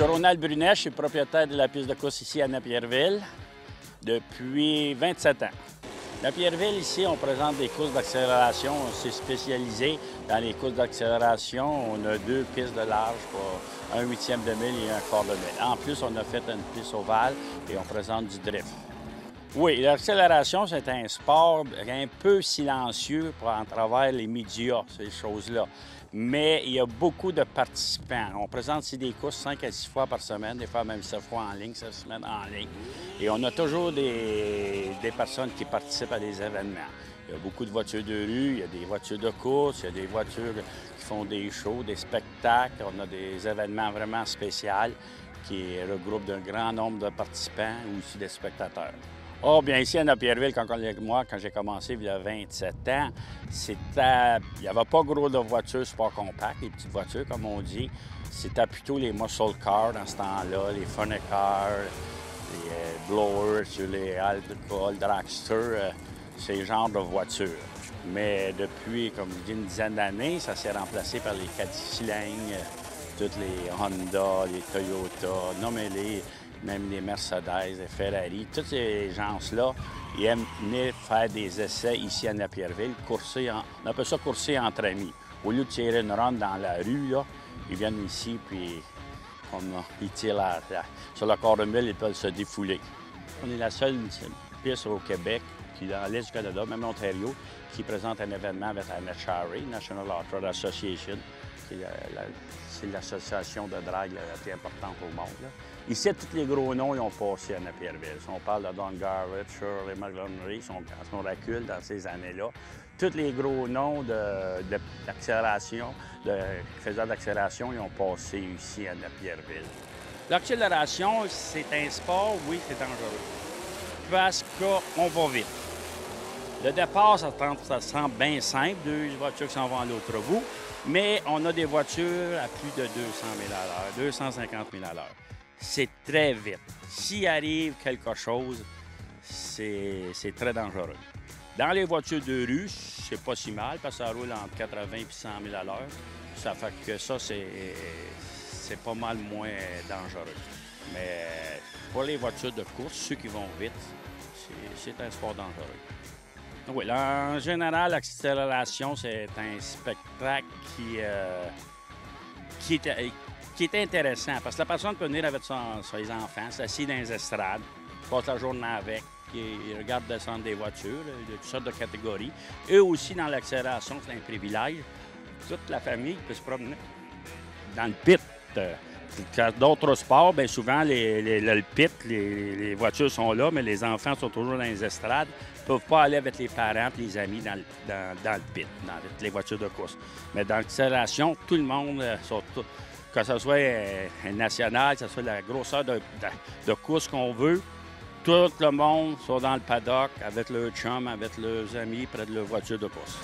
suis Ronald Brunet, je suis propriétaire de la piste de course ici à Napierville depuis 27 ans. Napierville, ici, on présente des courses d'accélération. On s'est spécialisé dans les courses d'accélération. On a 2 pistes de large pour un 8e de mille et un quart de mille. En plus, on a fait une piste ovale et on présente du drift. Oui, l'accélération, c'est un sport un peu silencieux en travers les médias, ces choses-là. Mais il y a beaucoup de participants. On présente ici des courses 5 à 6 fois par semaine, des fois même 7 fois en ligne, 7 semaines en ligne. Et on a toujours des personnes qui participent à des événements. Il y a beaucoup de voitures de rue, il y a des voitures de course, il y a des voitures qui font des shows, des spectacles. On a des événements vraiment spéciaux qui regroupent un grand nombre de participants ou aussi des spectateurs. Oh, bien ici à Napierville, quand j'ai commencé il y a 27 ans, il n'y avait pas gros de voitures sport compact, les petites voitures comme on dit. C'était plutôt les muscle cars dans ce temps-là, les funny cars, les blowers, les alcool, dragsters, ces genres de voitures. Mais depuis, comme je dis, une dizaine d'années, ça s'est remplacé par les Cadillac, toutes les Honda, les Toyota, nommez-les. Même les Mercedes, les Ferrari, tous ces gens-là, ils aiment venir faire des essais ici à Napierville, on appelle ça courser entre amis. Au lieu de tirer une ronde dans la rue, là, ils viennent ici, puis ils tirent sur le quart de mille, ils peuvent se défouler. On est la seule piste au Québec, puis dans l'Est du Canada, même l'Ontario, qui présente un événement avec la NHRA, National Off-Road Association. C'est l'association de drague la plus importante au monde. Là. Ici, tous les gros noms ils ont passé à Napierville. Si on parle de Don Garrett, Shirley Montgomery, son recul dans ces années-là. Tous les gros noms d'accélération, faiseurs d'accélération, ils ont passé ici à Napierville. L'accélération, c'est un sport, oui, c'est dangereux. Parce qu'on va vite. Le départ, ça semble bien simple, 2 voitures qui s'en vont à l'autre bout, mais on a des voitures à plus de 200 000 à l'heure, 250 000 à l'heure. C'est très vite. S'il arrive quelque chose, c'est très dangereux. Dans les voitures de rue, c'est pas si mal parce que ça roule entre 80 et 100 000 à l'heure. Ça fait que ça, c'est pas mal moins dangereux. Mais pour les voitures de course, ceux qui vont vite, c'est un sport dangereux. Oui, en général, l'accélération, c'est un spectacle qui est intéressant parce que la personne peut venir avec ses enfants, s'assied dans les estrades, passe la journée avec, ils regardent descendre des voitures de toutes sortes de catégories. Eux aussi, dans l'accélération, c'est un privilège. Toute la famille peut se promener dans le pit. D'autres sports, bien souvent, le pit, les voitures sont là, mais les enfants sont toujours dans les estrades. Ils ne peuvent pas aller avec les parents et les amis dans le pit, dans les voitures de course. Mais dans l'accélération, tout le monde, que ce soit national, que ce soit la grosseur de course qu'on veut, tout le monde sont dans le paddock avec leurs chums, avec leurs amis, près de leur voiture de course.